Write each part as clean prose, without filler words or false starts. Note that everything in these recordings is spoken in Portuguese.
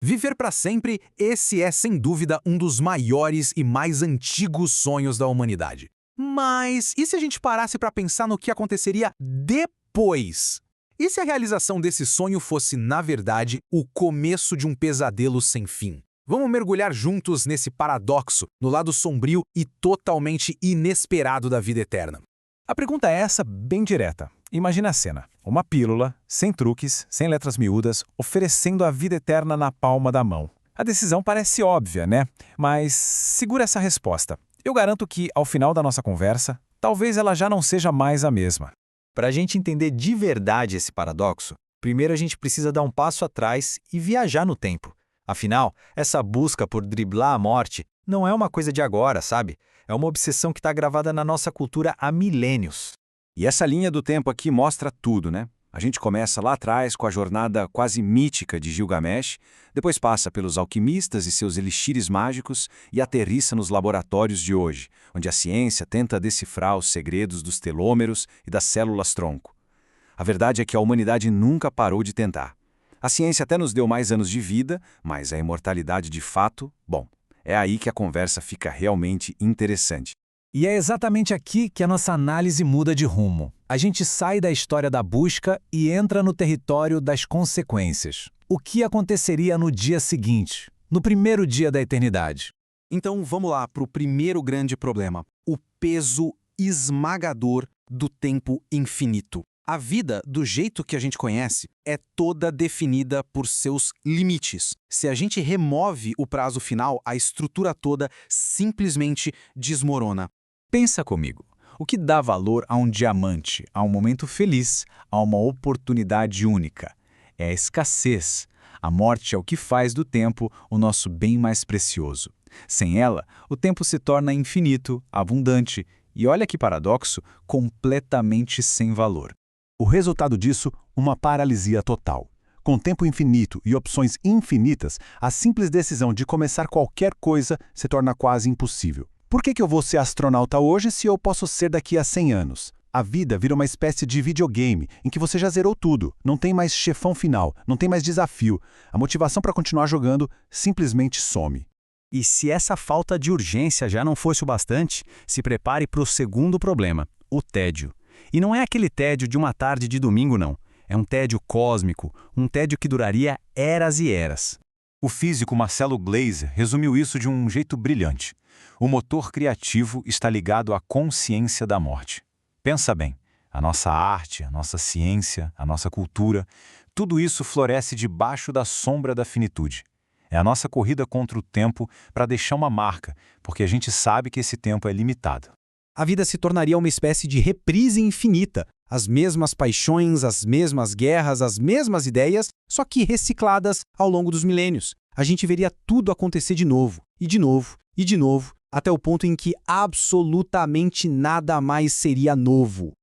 Viver para sempre, esse é sem dúvida um dos maiores e mais antigos sonhos da humanidade. Mas e se a gente parasse para pensar no que aconteceria depois? E se a realização desse sonho fosse, na verdade, o começo de um pesadelo sem fim? Vamos mergulhar juntos nesse paradoxo, no lado sombrio e totalmente inesperado da vida eterna. A pergunta é essa bem direta. Imagina a cena. Uma pílula, sem truques, sem letras miúdas, oferecendo a vida eterna na palma da mão. A decisão parece óbvia, né? Mas segura essa resposta. Eu garanto que, ao final da nossa conversa, talvez ela já não seja mais a mesma. Para a gente entender de verdade esse paradoxo, primeiro a gente precisa dar um passo atrás e viajar no tempo. Afinal, essa busca por driblar a morte não é uma coisa de agora, sabe? É uma obsessão que está gravada na nossa cultura há milênios. E essa linha do tempo aqui mostra tudo, né? A gente começa lá atrás com a jornada quase mítica de Gilgamesh, depois passa pelos alquimistas e seus elixires mágicos e aterrissa nos laboratórios de hoje, onde a ciência tenta decifrar os segredos dos telômeros e das células-tronco. A verdade é que a humanidade nunca parou de tentar. A ciência até nos deu mais anos de vida, mas a imortalidade de fato, bom, é aí que a conversa fica realmente interessante. E é exatamente aqui que a nossa análise muda de rumo. A gente sai da história da busca e entra no território das consequências. O que aconteceria no dia seguinte, no primeiro dia da eternidade? Então vamos lá para o primeiro grande problema: o peso esmagador do tempo infinito. A vida, do jeito que a gente conhece, é toda definida por seus limites. Se a gente remove o prazo final, a estrutura toda simplesmente desmorona. Pensa comigo. O que dá valor a um diamante, a um momento feliz, a uma oportunidade única? É a escassez. A morte é o que faz do tempo o nosso bem mais precioso. Sem ela, o tempo se torna infinito, abundante e, olha que paradoxo, completamente sem valor. O resultado disso, uma paralisia total. Com tempo infinito e opções infinitas, a simples decisão de começar qualquer coisa se torna quase impossível. Por que eu vou ser astronauta hoje se eu posso ser daqui a 100 anos? A vida vira uma espécie de videogame em que você já zerou tudo, não tem mais chefão final, não tem mais desafio. A motivação para continuar jogando simplesmente some. E se essa falta de urgência já não fosse o bastante, se prepare para o segundo problema, o tédio. E não é aquele tédio de uma tarde de domingo, não. É um tédio cósmico, um tédio que duraria eras e eras. O físico Marcelo Gleiser resumiu isso de um jeito brilhante. O motor criativo está ligado à consciência da morte. Pensa bem, a nossa arte, a nossa ciência, a nossa cultura, tudo isso floresce debaixo da sombra da finitude. É a nossa corrida contra o tempo para deixar uma marca, porque a gente sabe que esse tempo é limitado. A vida se tornaria uma espécie de reprise infinita. As mesmas paixões, as mesmas guerras, as mesmas ideias, só que recicladas ao longo dos milênios. A gente veria tudo acontecer de novo, e de novo, e de novo, até o ponto em que absolutamente nada mais seria novo.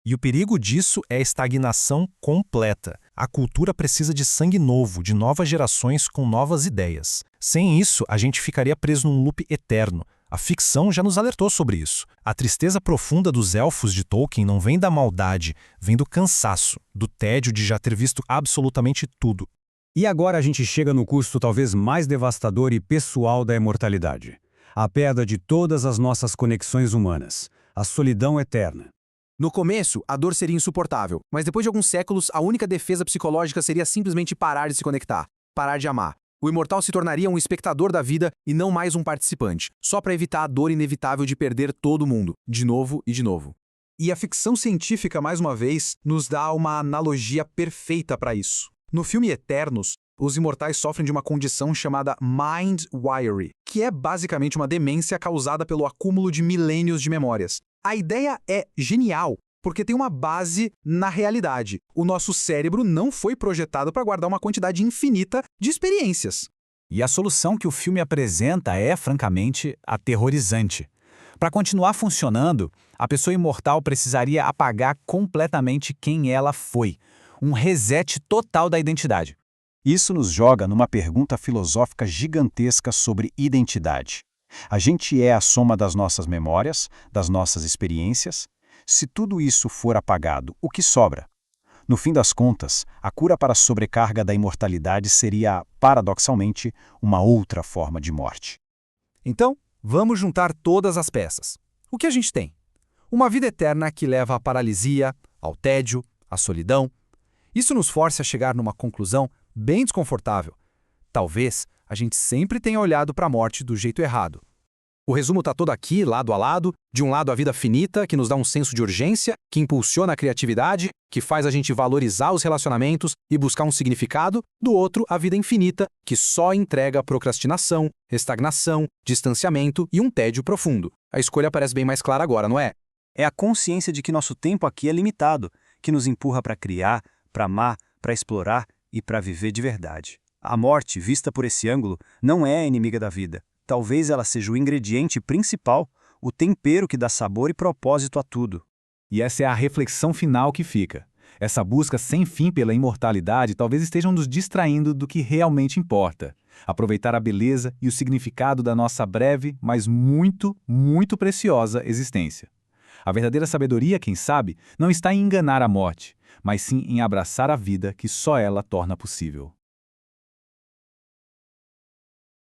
E o perigo disso é a estagnação completa. A cultura precisa de sangue novo, de novas gerações com novas ideias. Sem isso, a gente ficaria preso num loop eterno. A ficção já nos alertou sobre isso. A tristeza profunda dos elfos de Tolkien não vem da maldade, vem do cansaço, do tédio de já ter visto absolutamente tudo. E agora a gente chega no custo talvez mais devastador e pessoal da imortalidade. A perda de todas as nossas conexões humanas. A solidão eterna. No começo, a dor seria insuportável, mas depois de alguns séculos, a única defesa psicológica seria simplesmente parar de se conectar, parar de amar. O imortal se tornaria um espectador da vida e não mais um participante, só para evitar a dor inevitável de perder todo mundo, de novo e de novo. E a ficção científica, mais uma vez, nos dá uma analogia perfeita para isso. No filme Eternos, os imortais sofrem de uma condição chamada Mind-Wiry, que é basicamente uma demência causada pelo acúmulo de milênios de memórias. A ideia é genial, porque tem uma base na realidade. O nosso cérebro não foi projetado para guardar uma quantidade infinita de experiências. E a solução que o filme apresenta é, francamente, aterrorizante. Para continuar funcionando, a pessoa imortal precisaria apagar completamente quem ela foi. Um reset total da identidade. Isso nos joga numa pergunta filosófica gigantesca sobre identidade. A gente é a soma das nossas memórias, das nossas experiências. Se tudo isso for apagado, o que sobra? No fim das contas, a cura para a sobrecarga da imortalidade seria, paradoxalmente, uma outra forma de morte. Então, vamos juntar todas as peças. O que a gente tem? Uma vida eterna que leva à paralisia, ao tédio, à solidão. Isso nos força a chegar numa conclusão bem desconfortável. Talvez a gente sempre tenha olhado para a morte do jeito errado. O resumo está todo aqui, lado a lado. De um lado, a vida finita, que nos dá um senso de urgência, que impulsiona a criatividade, que faz a gente valorizar os relacionamentos e buscar um significado. Do outro, a vida infinita, que só entrega procrastinação, estagnação, distanciamento e um tédio profundo. A escolha parece bem mais clara agora, não é? É a consciência de que nosso tempo aqui é limitado, que nos empurra para criar, para amar, para explorar e para viver de verdade. A morte, vista por esse ângulo, não é a inimiga da vida. Talvez ela seja o ingrediente principal, o tempero que dá sabor e propósito a tudo. E essa é a reflexão final que fica. Essa busca sem fim pela imortalidade talvez esteja nos distraindo do que realmente importa. Aproveitar a beleza e o significado da nossa breve, mas muito, muito preciosa existência. A verdadeira sabedoria, quem sabe, não está em enganar a morte, mas sim em abraçar a vida que só ela torna possível.